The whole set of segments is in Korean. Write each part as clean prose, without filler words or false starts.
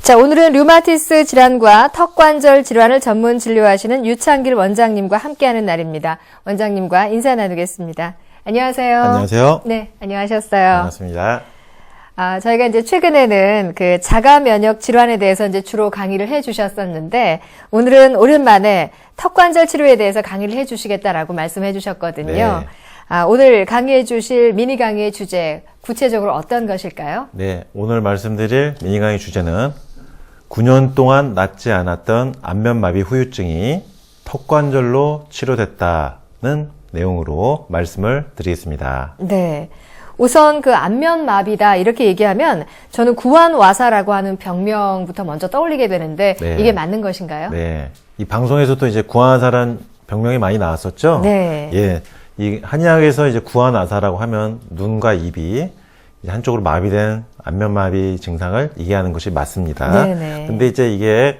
자, 오늘은 류마티스 질환과 턱관절 질환을 전문 진료하시는 유창길 원장님과 함께하는 날입니다. 원장님과 인사 나누겠습니다. 안녕하세요. 안녕하세요. 네, 안녕하셨어요. 반갑습니다. 저희가 이제 최근에는 그 자가 면역 질환에 대해서 이제 주로 강의를 해 주셨었는데, 오늘은 오랜만에 턱관절 치료에 대해서 강의를 해 주시겠다라고 말씀해 주셨거든요. 네. 오늘 강의해 주실 미니 강의의 주제, 구체적으로 어떤 것일까요? 네, 오늘 말씀드릴 미니 강의 주제는 9년 동안 낫지 않았던 안면마비 후유증이 턱관절로 치료됐다는 내용으로 말씀을 드리겠습니다. 네. 우선 그 안면마비다 이렇게 얘기하면 저는 구안와사라고 하는 병명부터 먼저 떠올리게 되는데 네. 이게 맞는 것인가요? 네, 이 방송에서도 이제 구안아사라는 병명이 많이 나왔었죠. 네. 예, 이 한의학에서 이제 구안아사라고 하면 눈과 입이 이제 한쪽으로 마비된 안면마비 증상을 얘기하는 것이 맞습니다. 네네. 근데 이제 이게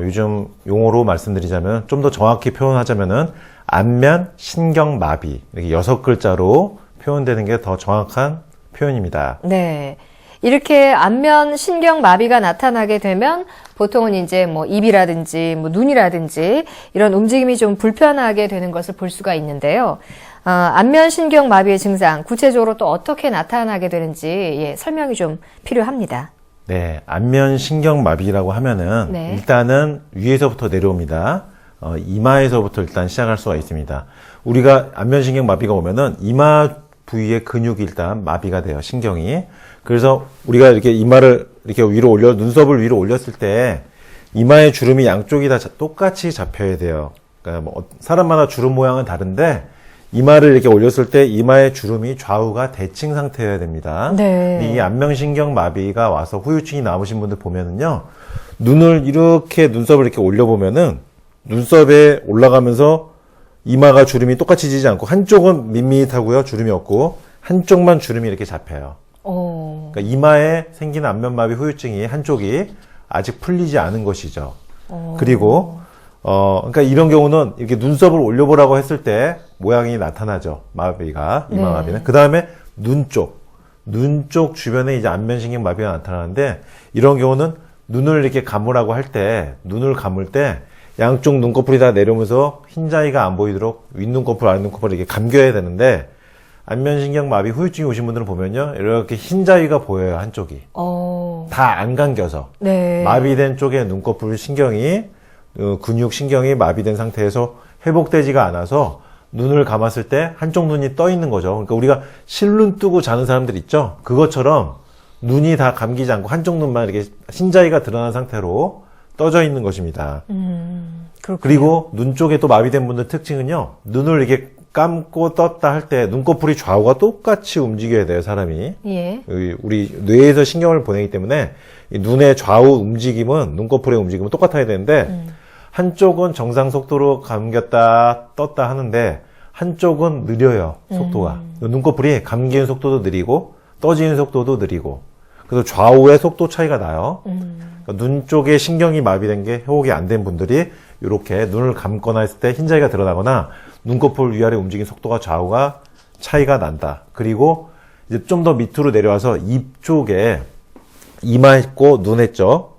요즘 용어로 말씀드리자면 좀 더 정확히 표현하자면은 안면 신경마비 이렇게 6글자로 표현되는 게 더 정확한 표현입니다. 네. 이렇게 안면 신경마비가 나타나게 되면 보통은 이제 뭐 입이라든지 뭐 눈이라든지 이런 움직임이 좀 불편하게 되는 것을 볼 수가 있는데요. 안면 신경마비의 증상, 구체적으로 또 어떻게 나타나게 되는지 설명이 좀 필요합니다. 네, 안면 신경마비라고 하면은 네. 일단은 위에서부터 내려옵니다. 이마에서부터 일단 시작할 수가 있습니다. 우리가 안면 신경마비가 오면은 이마 부위의 근육이 일단 마비가 돼요, 신경이. 그래서 우리가 이렇게 이마를 이렇게 눈썹을 위로 올렸을 때 이마의 주름이 양쪽이 다 똑같이 잡혀야 돼요. 그러니까 뭐 사람마다 주름 모양은 다른데 이마를 이렇게 올렸을 때 이마의 주름이 좌우가 대칭 상태여야 됩니다. 네. 이 안면신경 마비가 와서 후유증이 남으신 분들 보면은요, 눈을 이렇게 눈썹을 이렇게 올려보면은 눈썹에 올라가면서 이마가 주름이 똑같이 지지 않고 한쪽은 밋밋하고요, 주름이 없고 한쪽만 주름이 이렇게 잡혀요. 그러니까 이마에 생기는 안면마비 후유증이 한쪽이 아직 풀리지 않은 것이죠. 그리고 그러니까 이런 경우는 이렇게 눈썹을 올려보라고 했을 때 모양이 나타나죠. 마비가, 이마 마비는. 그 다음에 눈 쪽 주변에 이제 안면신경 마비가 나타나는데, 이런 경우는 눈을 이렇게 감으라고 할 때, 눈을 감을 때 양쪽 눈꺼풀이 다 내려오면서 흰자위가 안 보이도록 윗눈꺼풀, 아랫눈꺼풀을 이렇게 감겨야 되는데, 안면신경 마비 후유증이 오신 분들은 보면요, 이렇게 흰자위가 보여요, 한쪽이. 다 안 감겨서. 네. 마비된 쪽에 눈꺼풀 신경이 근육 신경이 마비된 상태에서 회복되지가 않아서 눈을 감았을 때 한쪽 눈이 떠 있는 거죠. 그러니까 우리가 실눈 뜨고 자는 사람들 있죠? 그것처럼 눈이 다 감기지 않고 한쪽 눈만 이렇게 흰자위가 드러난 상태로 떠져 있는 것입니다. 그렇군요. 그리고 눈 쪽에 또 마비된 분들 특징은요, 눈을 이렇게 감고 떴다 할 때 눈꺼풀이 좌우가 똑같이 움직여야 돼요, 사람이. 예. 우리 뇌에서 신경을 보내기 때문에 이 눈의 좌우 움직임은, 눈꺼풀의 움직임은 똑같아야 되는데, 한쪽은 정상 속도로 감겼다 떴다 하는데 한쪽은 느려요, 속도가. 눈꺼풀이 감기는 속도도 느리고 떠지는 속도도 느리고, 그래서 좌우의 속도 차이가 나요. 그러니까 눈 쪽에 신경이 마비된 게 회복이 안 된 분들이 이렇게 눈을 감거나 했을 때 흰자위가 드러나거나 눈꺼풀 위아래 움직이는 속도가 좌우가 차이가 난다. 그리고 이제 좀 더 밑으로 내려와서 입 쪽에 이마 했고 눈 했죠.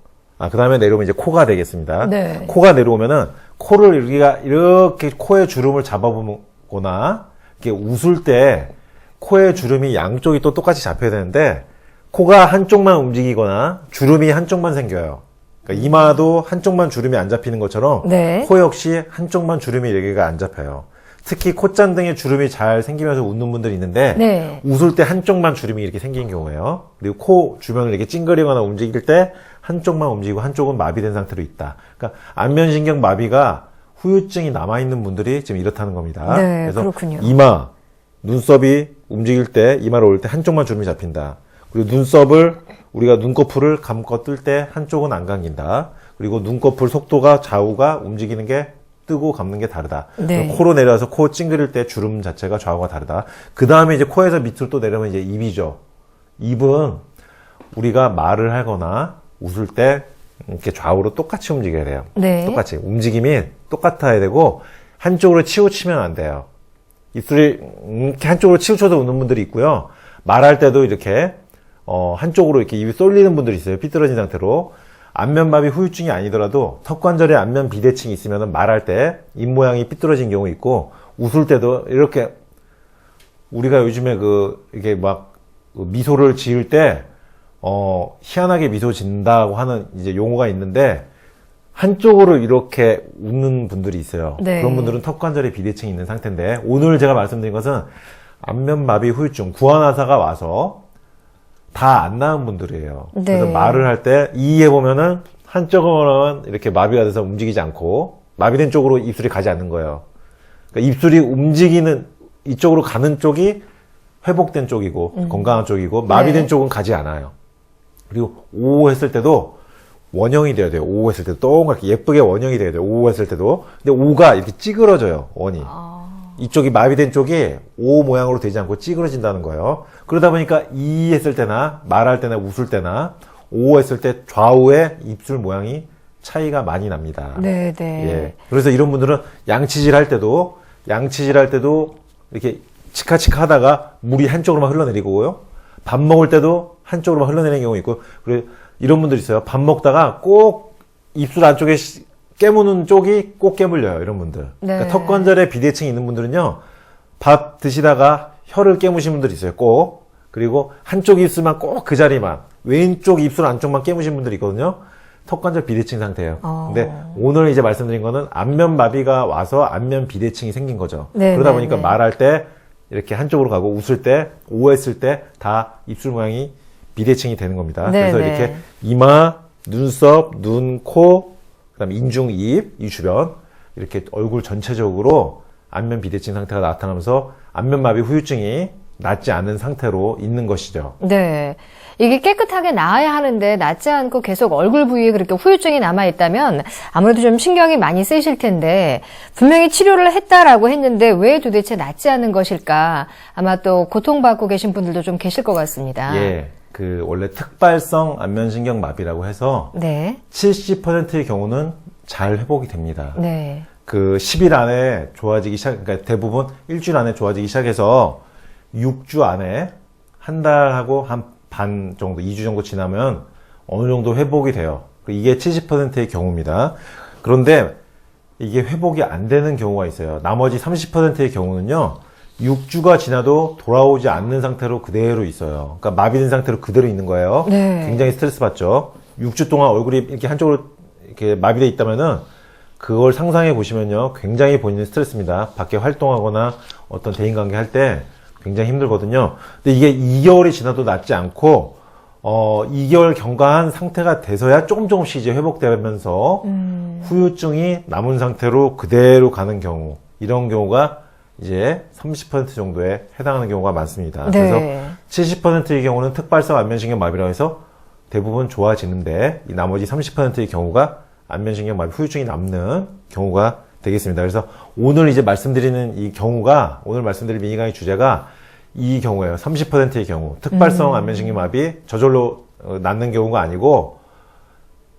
그 다음에 내려오면 이제 코가 되겠습니다. 네. 코가 내려오면은 코를 우리가 이렇게 코의 주름을 잡아보거나 이렇게 웃을 때 코의 주름이 양쪽이 또 똑같이 잡혀야 되는데 코가 한쪽만 움직이거나 주름이 한쪽만 생겨요. 그러니까 이마도 한쪽만 주름이 안 잡히는 것처럼 네. 코 역시 한쪽만 주름이 여기가 안 잡혀요. 특히 콧잔등에 주름이 잘 생기면서 웃는 분들이 있는데 네. 웃을 때 한쪽만 주름이 이렇게 생긴 경우예요. 그리고 코 주변을 이렇게 찡그리거나 움직일 때 한쪽만 움직이고 한쪽은 마비된 상태로 있다. 그러니까 안면신경 마비가 후유증이 남아있는 분들이 지금 이렇다는 겁니다. 네, 그래서 그렇군요. 이마, 눈썹이 움직일 때 이마를 올 때 한쪽만 주름이 잡힌다. 그리고 눈썹을 우리가 눈꺼풀을 감고 뜰 때 한쪽은 안 감긴다. 그리고 눈꺼풀 속도가 좌우가 움직이는 게 뜨고 감는 게 다르다. 네. 코로 내려와서 코 찡그릴 때 주름 자체가 좌우가 다르다. 그 다음에 이제 코에서 밑으로 또 내려오면 이제 입이죠. 입은 우리가 말을 하거나 웃을 때 이렇게 좌우로 똑같이 움직여야 돼요. 네. 똑같이. 움직임이 똑같아야 되고, 한쪽으로 치우치면 안 돼요. 입술이 이렇게 한쪽으로 치우쳐서 웃는 분들이 있고요. 말할 때도 이렇게 한쪽으로 이렇게 입이 쏠리는 분들이 있어요. 삐뚤어진 상태로. 안면마비 후유증이 아니더라도 턱관절에 안면 비대칭이 있으면 말할 때 입모양이 삐뚤어진 경우 있고 웃을 때도 이렇게 우리가 요즘에 이게 막 미소를 지을 때 희한하게 미소 짓는다고 하는 이제 용어가 있는데 한쪽으로 이렇게 웃는 분들이 있어요. 네. 그런 분들은 턱관절에 비대칭이 있는 상태인데 오늘 제가 말씀드린 것은 안면마비 후유증 구안화사가 와서 다 안 나은 분들이에요. 네. 그래서 말을 할 때 이해 보면은 한쪽으로는 이렇게 마비가 돼서 움직이지 않고 마비된 쪽으로 입술이 가지 않는 거예요. 그러니까 입술이 움직이는 이쪽으로 가는 쪽이 회복된 쪽이고 건강한 쪽이고 마비된 네. 쪽은 가지 않아요. 그리고 오 했을 때도 원형이 돼야 돼요. 오 했을 때도 동그랗게 예쁘게 원형이 돼야 돼요. 오 했을 때도. 근데 오가 이렇게 찌그러져요. 원이. 이쪽이 마비된 쪽이 O 모양으로 되지 않고 찌그러진다는 거예요. 그러다 보니까 이 했을 때나 말할 때나 웃을 때나 O 했을 때 좌우의 입술 모양이 차이가 많이 납니다. 네, 네. 예. 그래서 이런 분들은 양치질 할 때도 이렇게 치카치카 하다가 물이 한쪽으로만 흘러내리고요. 밥 먹을 때도 한쪽으로만 흘러내리는 경우 있고, 그리고 이런 분들 있어요. 밥 먹다가 꼭 입술 안쪽에 깨무는 쪽이 꼭 깨물려요, 이런 분들. 네. 그러니까 턱관절에 비대칭이 있는 분들은요, 밥 드시다가 혀를 깨무신 분들이 있어요, 꼭. 그리고 한쪽 입술만 꼭 그 자리만, 왼쪽 입술 안쪽만 깨무신 분들이 있거든요. 턱관절 비대칭 상태예요. 근데 오늘 이제 말씀드린 거는 안면마비가 와서 안면 비대칭이 생긴 거죠. 네, 그러다 네, 보니까 네. 말할 때 이렇게 한쪽으로 가고 웃을 때, 오했을 때 다 입술 모양이 비대칭이 되는 겁니다. 네, 그래서 네. 이렇게 이마, 눈썹, 눈, 코, 그다음 인중, 입, 이 주변 이렇게 얼굴 전체적으로 안면 비대칭 상태가 나타나면서 안면마비 후유증이 낫지 않은 상태로 있는 것이죠. 네. 이게 깨끗하게 나아야 하는데 낫지 않고 계속 얼굴 부위에 그렇게 후유증이 남아있다면 아무래도 좀 신경이 많이 쓰이실 텐데 분명히 치료를 했다라고 했는데 왜 도대체 낫지 않은 것일까? 아마 또 고통받고 계신 분들도 좀 계실 것 같습니다. 예. 원래 특발성 안면신경 마비라고 해서 네. 70%의 경우는 잘 회복이 됩니다. 네. 10일 안에 좋아지기 그러니까 대부분 일주일 안에 좋아지기 시작해서 6주 안에 한 달하고 한 반 정도, 2주 정도 지나면 어느 정도 회복이 돼요. 이게 70%의 경우입니다. 그런데 이게 회복이 안 되는 경우가 있어요. 나머지 30%의 경우는요, 6주가 지나도 돌아오지 않는 상태로 그대로 있어요. 그러니까 마비된 상태로 그대로 있는 거예요. 네. 굉장히 스트레스 받죠. 6주 동안 얼굴이 이렇게 한쪽으로 이렇게 마비돼 있다면은 그걸 상상해 보시면요, 굉장히 본인은 스트레스입니다. 밖에 활동하거나 어떤 대인관계 할 때 굉장히 힘들거든요. 근데 이게 2개월이 지나도 낫지 않고 2개월 경과한 상태가 돼서야 조금씩 이제 회복되면서 후유증이 남은 상태로 그대로 가는 경우, 이런 경우가 이제 30% 정도에 해당하는 경우가 많습니다. 네. 그래서 70%의 경우는 특발성 안면신경 마비라고 해서 대부분 좋아지는데 이 나머지 30%의 경우가 안면신경 마비 후유증이 남는 경우가 되겠습니다. 그래서 오늘 이제 말씀드리는 이 경우가, 오늘 말씀드릴 미니 강의 주제가 이 경우예요. 30%의 경우. 특발성 안면신경 마비, 저절로 낫는 경우가 아니고,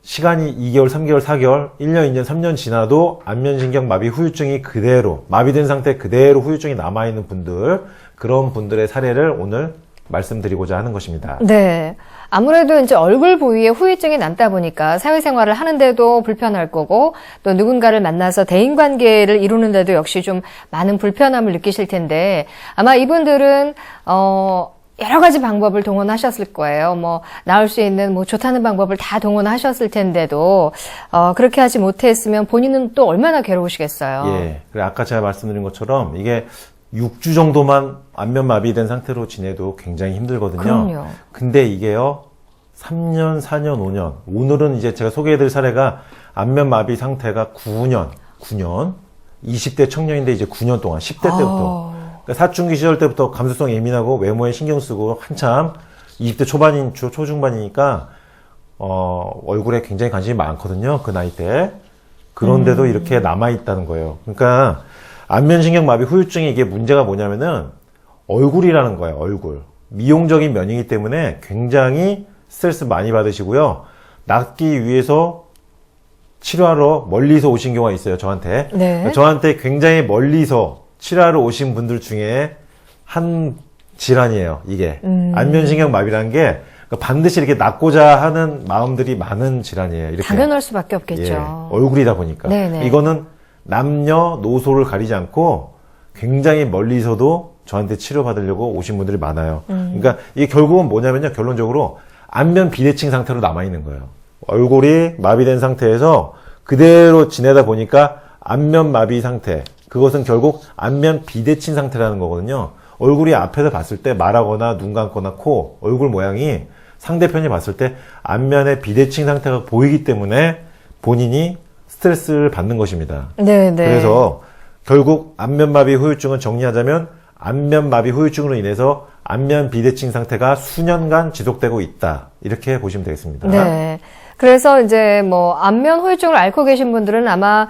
시간이 2개월, 3개월, 4개월, 1년, 2년, 3년 지나도 안면신경 마비 후유증이 그대로, 마비된 상태 그대로 후유증이 남아있는 분들, 그런 분들의 사례를 오늘 말씀드리고자 하는 것입니다. 네. 아무래도 이제 얼굴 부위에 후유증이 남다 보니까 사회생활을 하는데도 불편할 거고 또 누군가를 만나서 대인관계를 이루는데도 역시 좀 많은 불편함을 느끼실 텐데 아마 이분들은 여러 가지 방법을 동원하셨을 거예요. 나을 수 있는 좋다는 방법을 다 동원하셨을 텐데도 그렇게 하지 못했으면 본인은 또 얼마나 괴로우시겠어요. 예. 그래 아까 제가 말씀드린 것처럼 이게 6주 정도만 안면 마비된 상태로 지내도 굉장히 힘들거든요. 그럼요. 근데 이게요, 3년, 4년, 5년. 오늘은 이제 제가 소개해드릴 사례가 안면 마비 상태가 9년, 20대 청년인데 이제 9년 동안, 10대 때부터. 그러니까 사춘기 시절 때부터 감수성 예민하고 외모에 신경 쓰고 한참 20대 초반인, 초중반이니까, 얼굴에 굉장히 관심이 많거든요. 그 나이 때. 그런데도 이렇게 남아있다는 거예요. 그러니까, 안면신경 마비 후유증이 이게 문제가 뭐냐면은 얼굴이라는 거예요, 얼굴. 미용적인 면이기 때문에 굉장히 스트레스 많이 받으시고요. 낫기 위해서 치료하러 멀리서 오신 경우가 있어요, 저한테. 네. 저한테 굉장히 멀리서 치료하러 오신 분들 중에 한 질환이에요, 이게. 안면신경 마비라는 게 그러니까 반드시 이렇게 낫고자 하는 마음들이 많은 질환이에요. 이렇게. 당연할 수밖에 예, 없겠죠. 얼굴이다 보니까. 네네. 이거는 남녀, 노소를 가리지 않고 굉장히 멀리서도 저한테 치료받으려고 오신 분들이 많아요. 그러니까 이게 결국은 뭐냐면요. 결론적으로 안면 비대칭 상태로 남아있는 거예요. 얼굴이 마비된 상태에서 그대로 지내다 보니까 안면 마비 상태. 그것은 결국 안면 비대칭 상태라는 거거든요. 얼굴이 앞에서 봤을 때 말하거나 눈 감거나 코, 얼굴 모양이 상대편이 봤을 때 안면의 비대칭 상태가 보이기 때문에 본인이 스트레스를 받는 것입니다. 네네. 그래서 결국 안면마비 후유증은 정리하자면 안면마비 후유증으로 인해서 안면 비대칭 상태가 수년간 지속되고 있다. 이렇게 보시면 되겠습니다. 네. 그래서 이제 뭐 안면 후유증을 앓고 계신 분들은 아마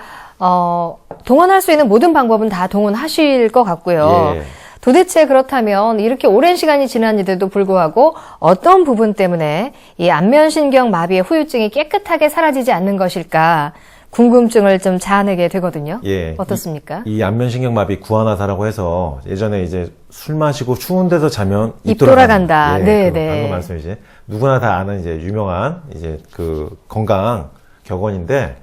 동원할 수 있는 모든 방법은 다 동원하실 것 같고요. 예. 도대체 그렇다면 이렇게 오랜 시간이 지났는데도 불구하고 어떤 부분 때문에 이 안면신경 마비의 후유증이 깨끗하게 사라지지 않는 것일까 궁금증을 좀 자아내게 되거든요. 예. 어떻습니까? 이 안면신경마비 구안화사라고 해서 예전에 이제 술 마시고 추운 데서 자면 입 돌아간다. 예, 네, 그 네. 방금 말씀 이제 누구나 다 아는 이제 유명한 이제 그 건강 격언인데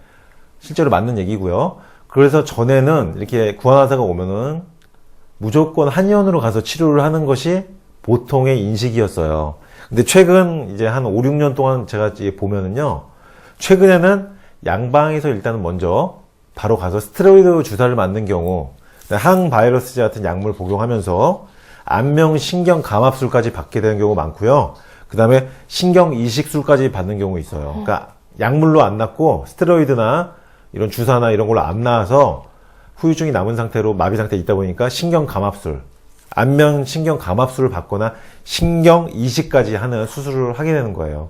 실제로 맞는 얘기고요. 그래서 전에는 이렇게 구안화사가 오면은 무조건 한의원으로 가서 치료를 하는 것이 보통의 인식이었어요. 근데 최근 이제 한 5, 6년 동안 제가 이제 보면은요. 최근에는 양방에서 일단은 먼저 바로 가서 스테로이드 주사를 맞는 경우 항바이러스제 같은 약물 복용하면서 안면 신경 감압술까지 받게 되는 경우가 많고요. 그 다음에 신경 이식술까지 받는 경우 있어요. 그러니까 약물로 안 낫고 스테로이드나 이런 주사나 이런 걸로 안 나와서 후유증이 남은 상태로 마비 상태에 있다 보니까 신경 감압술, 안면 신경 감압술을 받거나 신경 이식까지 하는 수술을 하게 되는 거예요.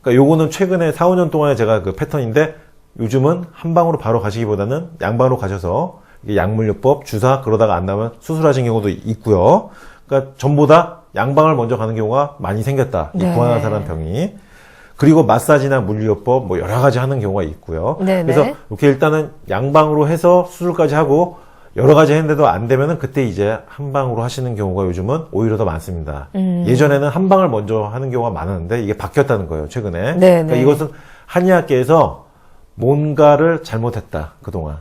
그러니까 요거는 최근에 4, 5년 동안의 제가 그 패턴인데 요즘은 한 방으로 바로 가시기보다는 양방으로 가셔서 약물요법, 주사 그러다가 안 나면 수술하신 경우도 있고요. 그러니까 전보다 양방을 먼저 가는 경우가 많이 생겼다. 이 네. 구안화사라는 병이. 그리고 마사지나 물리요법 뭐 여러 가지 하는 경우가 있고요. 네네. 그래서 이렇게 일단은 양방으로 해서 수술까지 하고 여러 가지 했는데도 안 되면은 그때 이제 한 방으로 하시는 경우가 요즘은 오히려 더 많습니다. 예전에는 한 방을 먼저 하는 경우가 많았는데 이게 바뀌었다는 거예요, 최근에. 네네. 그러니까 이것은 한의학계에서 뭔가를 잘못했다, 그동안.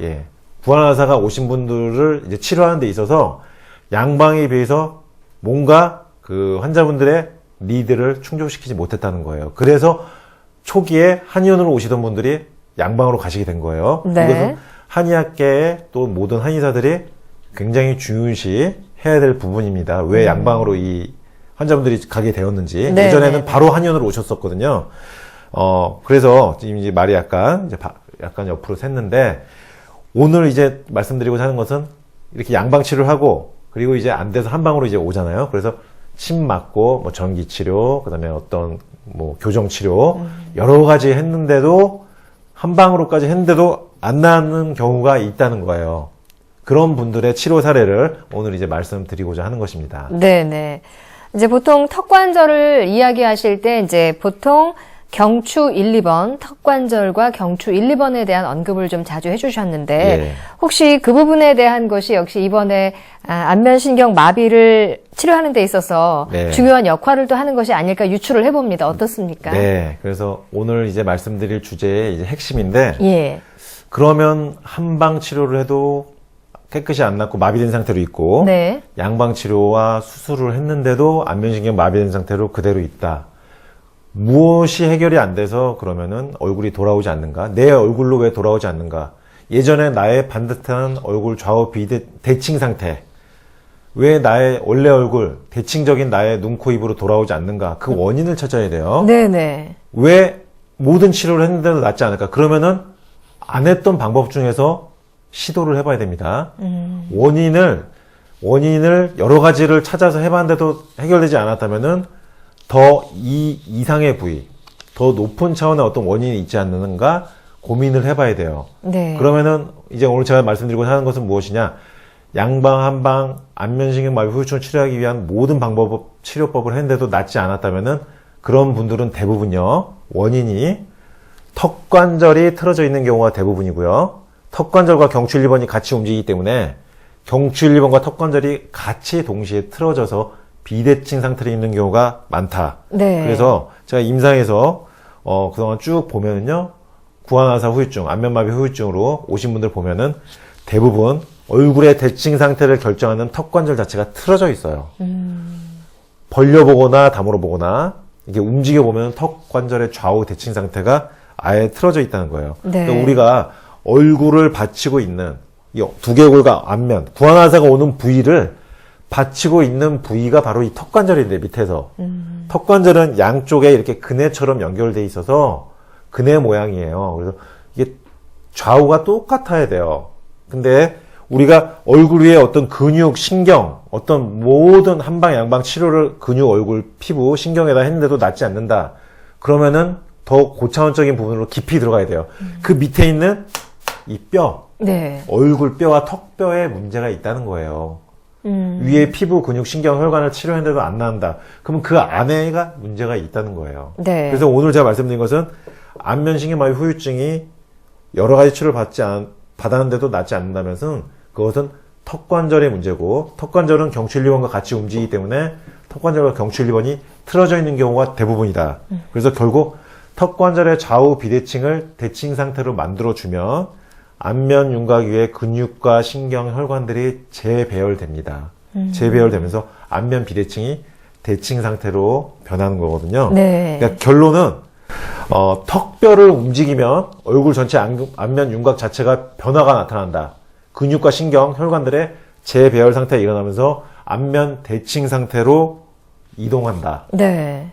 예. 구안화사가 오신 분들을 이제 치료하는 데 있어서 양방에 비해서 뭔가 그 환자분들의 니드를 충족시키지 못했다는 거예요. 그래서 초기에 한의원으로 오시던 분들이 양방으로 가시게 된 거예요. 네. 이것은 한의학계의 또 모든 한의사들이 굉장히 중요시 해야 될 부분입니다. 왜 양방으로 이 환자분들이 가게 되었는지. 네, 예전에는 네. 바로 한의원으로 오셨었거든요. 그래서 지금 이제 말이 약간 옆으로 샜는데 오늘 이제 말씀드리고자 하는 것은 이렇게 양방 치료를 하고 그리고 이제 안 돼서 한방으로 이제 오잖아요. 그래서 침 맞고 뭐 전기 치료, 그다음에 어떤 뭐 교정 치료 여러 가지 했는데도 한방으로까지 했는데도 안 나는 경우가 있다는 거예요. 그런 분들의 치료 사례를 오늘 이제 말씀드리고자 하는 것입니다. 네네. 이제 보통 턱관절을 이야기하실 때 이제 보통 경추 1, 2번, 턱관절과 경추 1, 2번에 대한 언급을 좀 자주 해주셨는데 예. 혹시 그 부분에 대한 것이 역시 이번에 안면신경 마비를 치료하는 데 있어서 네. 중요한 역할을 또 하는 것이 아닐까 유추를 해봅니다. 어떻습니까? 네. 그래서 오늘 이제 말씀드릴 주제의 이제 핵심인데 예. 그러면 한방 치료를 해도 깨끗이 안 낫고 마비된 상태로 있고 네. 양방 치료와 수술을 했는데도 안면신경 마비된 상태로 그대로 있다. 무엇이 해결이 안 돼서 그러면은 얼굴이 돌아오지 않는가? 내 얼굴로 왜 돌아오지 않는가? 예전에 나의 반듯한 얼굴 좌우 대칭 상태. 왜 나의 원래 얼굴, 대칭적인 나의 눈, 코, 입으로 돌아오지 않는가? 그 원인을 찾아야 돼요. 네네. 왜 모든 치료를 했는데도 낫지 않을까? 그러면은 안 했던 방법 중에서 시도를 해봐야 됩니다. 원인을 여러 가지를 찾아서 해봤는데도 해결되지 않았다면은 더 이 이상의 부위, 더 높은 차원의 어떤 원인이 있지 않는가 고민을 해봐야 돼요. 네. 그러면은 이제 오늘 제가 말씀드리고 하는 것은 무엇이냐? 양방, 한방, 안면신경 마비 후유증을 치료하기 위한 모든 치료법을 했는데도 낫지 않았다면은 그런 분들은 대부분요, 원인이 턱관절이 틀어져 있는 경우가 대부분이고요. 턱관절과 경추 1, 2번이 같이 움직이기 때문에 경추 1, 2번과 턱관절이 같이 동시에 틀어져서 비대칭 상태로 있는 경우가 많다. 네. 그래서 제가 임상에서 그동안 쭉 보면은요, 구안화사 후유증, 안면마비 후유증으로 오신 분들 보면은 대부분 얼굴의 대칭 상태를 결정하는 턱관절 자체가 틀어져 있어요. 벌려보거나 다물어보거나 이게 움직여보면 턱관절의 좌우 대칭 상태가 아예 틀어져 있다는 거예요. 네. 그러니까 우리가 얼굴을 받치고 있는 이 두개골과 앞면, 구안화사가 오는 부위를 받치고 있는 부위가 바로 이 턱관절인데, 밑에서. 턱관절은 양쪽에 이렇게 그네처럼 연결돼 있어서 그네 모양이에요. 그래서 이게 좌우가 똑같아야 돼요. 근데 우리가 얼굴 위에 어떤 근육, 신경, 어떤 모든 한방, 양방 치료를 근육, 얼굴, 피부, 신경에다 했는데도 낫지 않는다. 그러면은 더 고차원적인 부분으로 깊이 들어가야 돼요. 그 밑에 있는 이 뼈, 네. 얼굴 뼈와 턱뼈에 문제가 있다는 거예요. 위에 피부, 근육, 신경, 혈관을 치료했는데도 안 나온다. 그러면 그 안에가 문제가 있다는 거예요. 네. 그래서 오늘 제가 말씀드린 것은 안면신경마비 후유증이 여러 가지 치료를 받았는데도 낫지 않는다면서 그것은 턱관절의 문제고, 턱관절은 경추 1, 2번과 같이 움직이기 때문에 턱관절과 경추 1, 2번이 틀어져 있는 경우가 대부분이다. 그래서 결국 턱관절의 좌우 비대칭을 대칭 상태로 만들어주면 안면 윤곽 위에 근육과 신경, 혈관들이 재배열됩니다. 재배열되면서 안면 비대칭이 대칭 상태로 변하는 거거든요. 네. 그러니까 결론은 턱뼈를 움직이면 얼굴 전체 안면 윤곽 자체가 변화가 나타난다. 근육과 신경, 혈관들의 재배열 상태가 일어나면서 안면 대칭 상태로 이동한다. 네.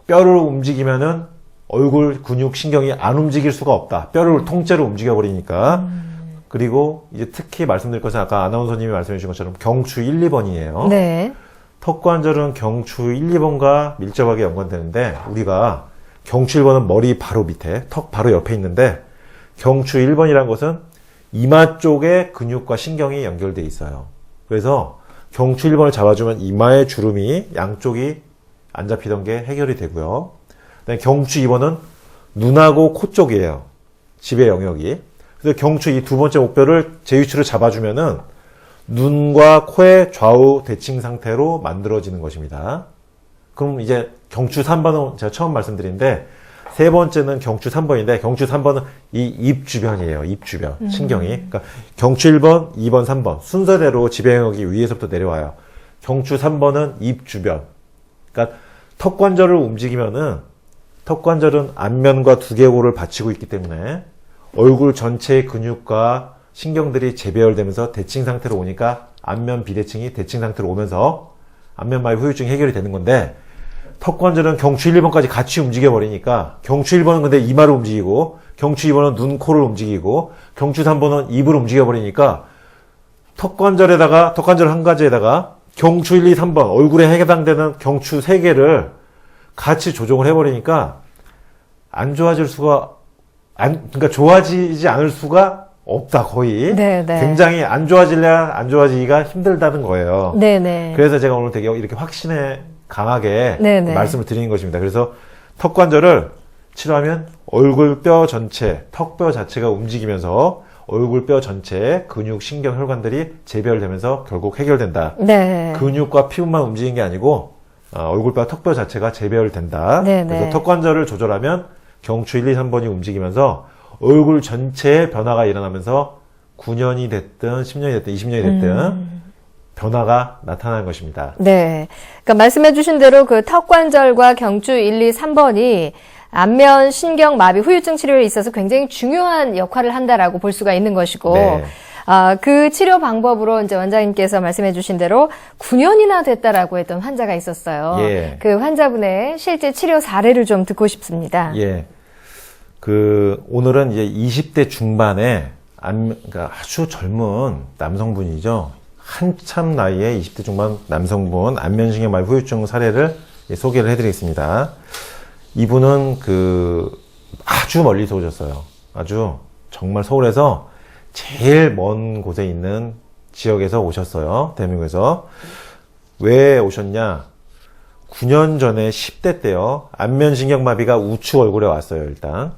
뼈를 움직이면은 얼굴, 근육, 신경이 안 움직일 수가 없다. 뼈를 통째로 움직여버리니까. 그리고 이제 특히 말씀드릴 것은 아까 아나운서님이 말씀해 주신 것처럼 경추 1, 2번이에요. 네. 턱관절은 경추 1, 2번과 밀접하게 연관되는데, 우리가 경추 1번은 머리 바로 밑에, 턱 바로 옆에 있는데, 경추 1번이란 것은 이마 쪽에 근육과 신경이 연결돼 있어요. 그래서 경추 1번을 잡아주면 이마의 주름이 양쪽이 안 잡히던 게 해결이 되고요. 그다음에 경추 2번은 눈하고 코 쪽이에요. 지배 영역이. 그래서 경추 이 두 번째 목뼈를 제2추로 잡아주면은 눈과 코의 좌우 대칭 상태로 만들어지는 것입니다. 그럼 이제 경추 3번은 제가 처음 말씀드린데, 세 번째는 경추 3번인데, 경추 3번은 이 입 주변이에요. 입 주변. 신경이. 그러니까 경추 1번, 2번, 3번. 순서대로 지배 영역이 위에서부터 내려와요. 경추 3번은 입 주변. 그러니까 턱관절을 움직이면은, 턱관절은 안면과 두개골을 받치고 있기 때문에 얼굴 전체의 근육과 신경들이 재배열되면서 대칭 상태로 오니까 안면 비대칭이 대칭 상태로 오면서 안면마비 후유증이 해결이 되는 건데, 턱관절은 경추 1, 2번까지 같이 움직여버리니까 경추 1번은 근데 이마를 움직이고, 경추 2번은 눈, 코를 움직이고, 경추 3번은 입을 움직여버리니까 턱관절 한 가지에다가 경추 1, 2, 3번 얼굴에 해당되는 경추 3개를 같이 조정을 해버리니까 그러니까 좋아지지 않을 수가 없다, 거의. 네, 네. 굉장히 안 좋아지기가 힘들다는 거예요. 네, 네. 그래서 제가 오늘 되게 이렇게 확신에 강하게 네, 네. 말씀을 드리는 것입니다. 그래서 턱관절을 치료하면 얼굴 뼈 전체, 턱뼈 자체가 움직이면서 얼굴 뼈 전체 근육, 신경, 혈관들이 재배열되면서 결국 해결된다. 네. 근육과 피부만 움직이는 게 아니고 얼굴뼈, 턱뼈 자체가 재배열된다. 네, 그래서 네. 턱관절을 조절하면 경추 1, 2, 3번이 움직이면서 얼굴 전체에 변화가 일어나면서 9년이 됐든 10년이 됐든 20년이 됐든 변화가 나타나는 것입니다. 네. 그러니까 말씀해 주신 대로 그 턱관절과 경추 1, 2, 3번이 안면 신경 마비 후유증 치료에 있어서 굉장히 중요한 역할을 한다라고 볼 수가 있는 것이고, 네. 그 치료 방법으로 이제 원장님께서 말씀해 주신 대로 9년이나 됐다라고 했던 환자가 있었어요. 예. 그 환자분의 실제 치료 사례를 좀 듣고 싶습니다. 예. 오늘은 이제 20대 중반에 그러니까 아주 젊은 남성분이죠. 한참 나이에 20대 중반 남성분 안면신경 마비 후유증 사례를 소개를 해드리겠습니다. 이분은 아주 멀리서 오셨어요. 아주 정말 서울에서 제일 먼 곳에 있는 지역에서 오셨어요. 대한민국에서. 왜 오셨냐? 9년 전에 10대 때요. 안면신경마비가 우측 얼굴에 왔어요, 일단.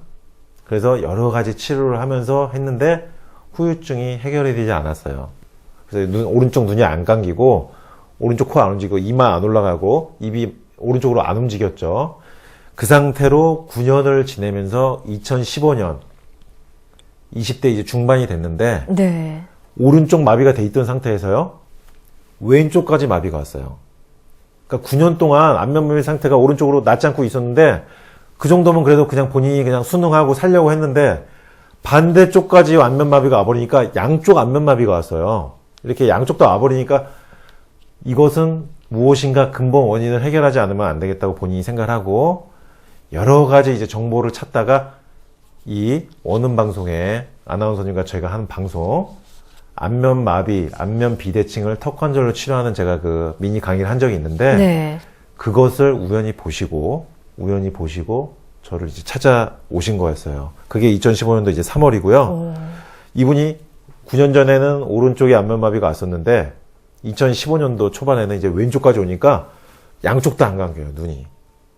그래서 여러 가지 치료를 하면서 했는데 후유증이 해결이 되지 않았어요. 그래서 오른쪽 눈이 안 감기고 오른쪽 코 안 움직이고 이마 안 올라가고 입이 오른쪽으로 안 움직였죠. 그 상태로 9년을 지내면서 2015년 20대 이제 중반이 됐는데 네. 오른쪽 마비가 돼 있던 상태에서요. 왼쪽까지 마비가 왔어요. 그러니까 9년 동안 안면마비 상태가 오른쪽으로 낫지 않고 있었는데 그 정도면 그래도 그냥 본인이 그냥 순응하고 살려고 했는데 반대쪽까지 안면마비가 와버리니까 양쪽 안면마비가 왔어요. 이렇게 양쪽 다 와버리니까 이것은 무엇인가 근본 원인을 해결하지 않으면 안 되겠다고 본인이 생각을 하고 여러 가지 이제 정보를 찾다가 이 원음 방송에 아나운서님과 저희가 하는 방송 안면마비, 안면 비대칭을 턱관절로 치료하는 제가 그 미니 강의를 한 적이 있는데 네. 그것을 우연히 보시고 저를 이제 찾아오신 거였어요. 그게 2015년도 이제 3월이고요. 이분이 9년 전에는 오른쪽에 안면마비가 왔었는데 2015년도 초반에는 이제 왼쪽까지 오니까 양쪽 다 안 감겨요, 눈이.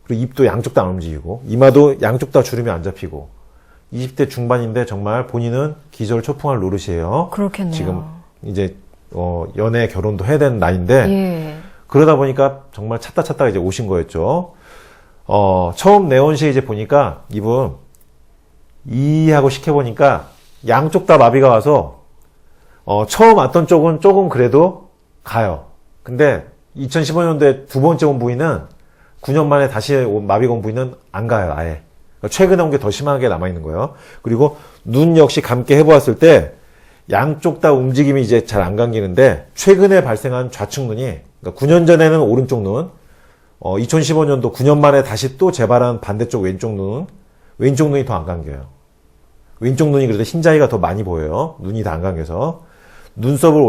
그리고 입도 양쪽 다 안 움직이고 이마도 양쪽 다 주름이 안 잡히고 20대 중반인데 정말 본인은 기절초풍할 노릇이에요. 그렇겠네요. 지금 이제 연애 결혼도 해야 되는 나이인데 예. 그러다 보니까 정말 찾다가 이제 오신 거였죠. 처음 내원시에 이제 보니까 이분 이하고 시켜보니까 양쪽 다 마비가 와서 처음 왔던 쪽은 조금 그래도 가요. 근데 2015년도에 두 번째 온 부위는 9년 만에 다시 온 마비가 온 부위는 안 가요, 아예. 최근에 온 게 더 심하게 남아있는 거예요. 그리고 눈 역시 감게 해보았을 때 양쪽 다 움직임이 이제 잘 안 감기는데 최근에 발생한 좌측 눈이 그러니까 9년 전에는 오른쪽 눈 2015년도 9년 만에 다시 또 재발한 반대쪽 왼쪽 눈이 더 안 감겨요. 왼쪽 눈이 그래도 흰자위가 더 많이 보여요. 눈이 다 안 감겨서. 눈썹을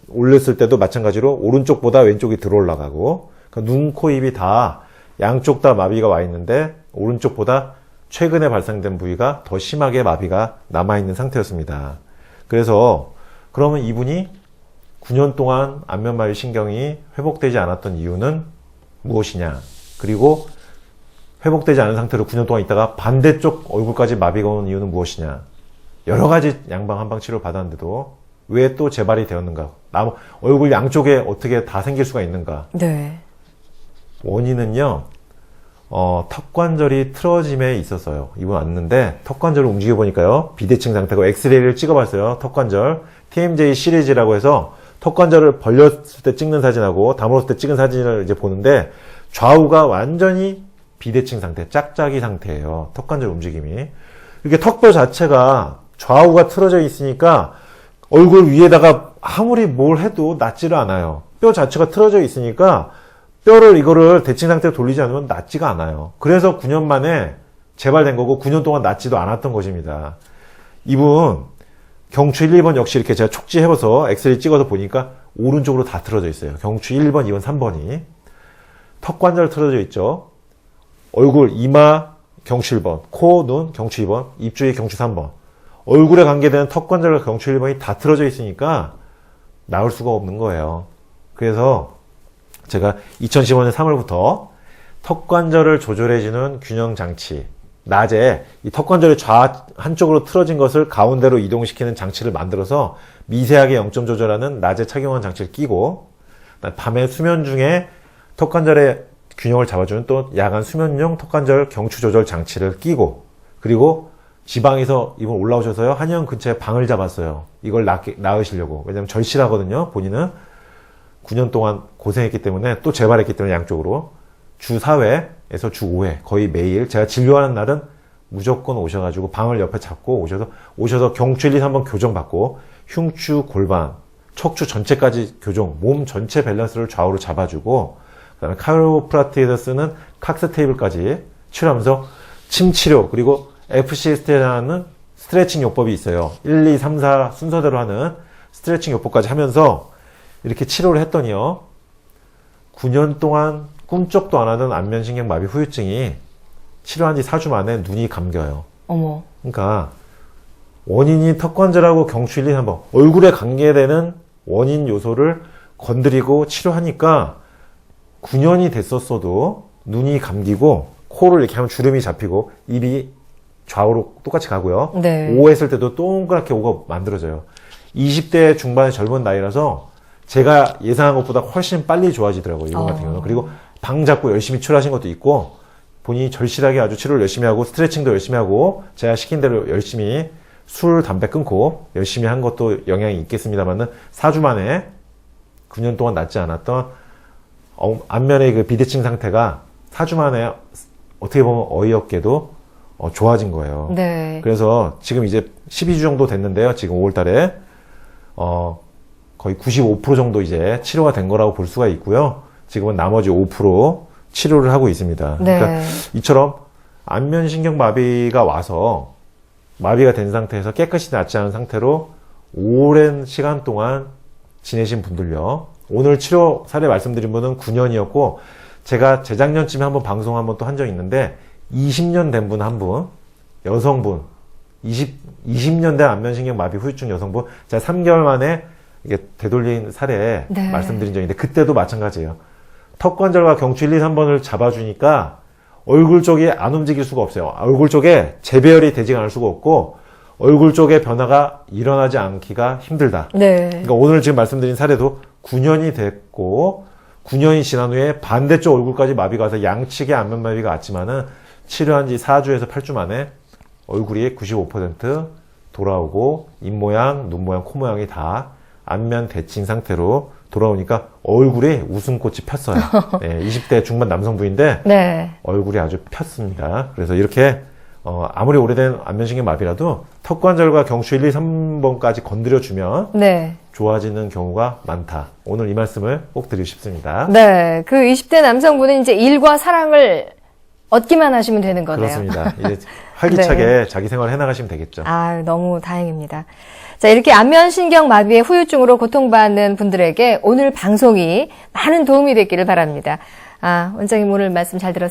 올렸을 때도 마찬가지로 오른쪽보다 왼쪽이 들어 올라가고 그러니까 눈, 코, 입이 다 양쪽 다 마비가 와 있는데 오른쪽보다 최근에 발생된 부위가 더 심하게 마비가 남아있는 상태였습니다. 그래서 그러면 이분이 9년 동안 안면마비 신경이 회복되지 않았던 이유는 무엇이냐? 그리고 회복되지 않은 상태로 9년 동안 있다가 반대쪽 얼굴까지 마비가 온 이유는 무엇이냐? 여러 가지 양방 한방 치료를 받았는데도 왜 또 재발이 되었는가? 얼굴 양쪽에 어떻게 다 생길 수가 있는가? 네. 원인은요, 턱관절이 틀어짐에 있었어요. 이분 왔는데, 턱관절을 움직여보니까요, 비대칭 상태고 엑스레이를 찍어봤어요. 턱관절. TMJ 시리즈라고 해서 턱관절을 벌렸을 때 찍는 사진하고 다물었을 때 찍은 사진을 이제 보는데, 좌우가 완전히 비대칭 상태, 짝짝이 상태예요. 턱관절 움직임이. 이렇게 턱뼈 자체가 좌우가 틀어져 있으니까 얼굴 위에다가 아무리 뭘 해도 낫지를 않아요. 뼈 자체가 틀어져 있으니까 뼈를 이거를 대칭 상태로 돌리지 않으면 낫지가 않아요. 그래서 9년 만에 재발된 거고 9년 동안 낫지도 않았던 것입니다. 이분 경추 1, 2번 역시 이렇게 제가 촉지해봐서 엑스레이 찍어서 보니까 오른쪽으로 다 틀어져 있어요. 경추 1번, 2번, 3번이. 턱관절 틀어져 있죠. 얼굴, 이마, 경추 1번, 코, 눈, 경추 2번, 입 주위 경추 3번. 얼굴에 관계되는 턱관절과 경추 1번이 다 틀어져 있으니까 나올 수가 없는 거예요. 그래서 제가 2015년 3월부터 턱관절을 조절해주는 균형장치, 낮에 이 턱관절이 한쪽으로 틀어진 것을 가운데로 이동시키는 장치를 만들어서 미세하게 0점 조절하는 낮에 착용한 장치를 끼고 밤에 수면 중에 턱관절의 균형을 잡아주는 또 야간 수면용 턱관절 경추 조절 장치를 끼고 그리고 지방에서 이번 올라오셔서요. 한의원 근처에 방을 잡았어요. 이걸 낳으시려고. 왜냐면 절실하거든요. 본인은 9년 동안 고생했기 때문에 또 재발했기 때문에 양쪽으로 주 4회에서 주 5회 거의 매일 제가 진료하는 날은 무조건 오셔가지고 방을 옆에 잡고 오셔서 경추 1, 2, 3번 교정받고 흉추, 골반, 척추 전체까지 교정, 몸 전체 밸런스를 좌우로 잡아주고 그다음에 카이로프라틱에서 쓰는 칵스 테이블까지 치료하면서 침 치료 그리고 FCST라는 스트레칭 요법이 있어요. 1, 2, 3, 4 순서대로 하는 스트레칭 요법까지 하면서 이렇게 치료를 했더니요. 9년 동안 꿈쩍도 안 하던 안면신경마비 후유증이 치료한 지 4주 만에 눈이 감겨요. 어머. 그러니까 원인이 턱관절하고 경추 1, 2, 3번 얼굴에 관계되는 원인 요소를 건드리고 치료하니까 9년이 됐었어도 눈이 감기고 코를 이렇게 하면 주름이 잡히고 입이 좌우로 똑같이 가고요. 네. 오 했을 때도 동그랗게 오가 만들어져요. 20대 중반의 젊은 나이라서 제가 예상한 것보다 훨씬 빨리 좋아지더라고요. 이분 같은 경우는. 그리고 방 잡고 열심히 치료하신 것도 있고 본인이 절실하게 아주 치료를 열심히 하고 스트레칭도 열심히 하고 제가 시킨 대로 열심히 술, 담배 끊고 열심히 한 것도 영향이 있겠습니다만은 4주 만에 9년 동안 낫지 않았던 안면의 그 비대칭 상태가 4주 만에 어떻게 보면 어이없게도 좋아진 거예요. 네. 그래서 지금 이제 12주 정도 됐는데요. 지금 5월 달에 거의 95% 정도 이제 치료가 된 거라고 볼 수가 있고요. 지금은 나머지 5% 치료를 하고 있습니다. 네. 그러니까 이처럼 안면신경마비가 와서 마비가 된 상태에서 깨끗이 낫지 않은 상태로 오랜 시간 동안 지내신 분들요. 오늘 치료 사례 말씀드린 분은 9년이었고 제가 재작년쯤에 한번 방송 한번 또 한 적이 있는데 20년 된 분 한 분, 여성분, 20년 된 안면신경마비 후유증 여성분, 제가 3개월 만에 이게 되돌린 사례 네. 말씀드린 적인데 그때도 마찬가지예요. 턱관절과 경추 1, 2, 3번을 잡아주니까 얼굴 쪽이 안 움직일 수가 없어요. 얼굴 쪽에 재배열이 되지 않을 수가 없고 얼굴 쪽에 변화가 일어나지 않기가 힘들다. 네. 그러니까 오늘 지금 말씀드린 사례도 9년이 됐고 9년이 지난 후에 반대쪽 얼굴까지 마비가 와서 양측의 안면 마비가 왔지만은 치료한 지 4주에서 8주 만에 얼굴이 95% 돌아오고 입 모양, 눈 모양, 코 모양이 다 안면 대칭 상태로 돌아오니까 얼굴에 웃음꽃이 폈어요. 네, 20대 중반 남성분인데 네. 얼굴이 아주 폈습니다. 그래서 이렇게 아무리 오래된 안면신경 마비라도 턱관절과 경추 1, 2, 3번까지 건드려주면 네. 좋아지는 경우가 많다. 오늘 이 말씀을 꼭 드리고 싶습니다. 네. 그 20대 남성분은 이제 일과 사랑을 얻기만 하시면 되는 거네요. 그렇습니다. 이제 활기차게 네. 자기 생활을 해나가시면 되겠죠. 아, 너무 다행입니다. 자, 이렇게 안면신경 마비의 후유증으로 고통받는 분들에게 오늘 방송이 많은 도움이 됐기를 바랍니다. 아, 원장님 오늘 말씀 잘 들었습니다.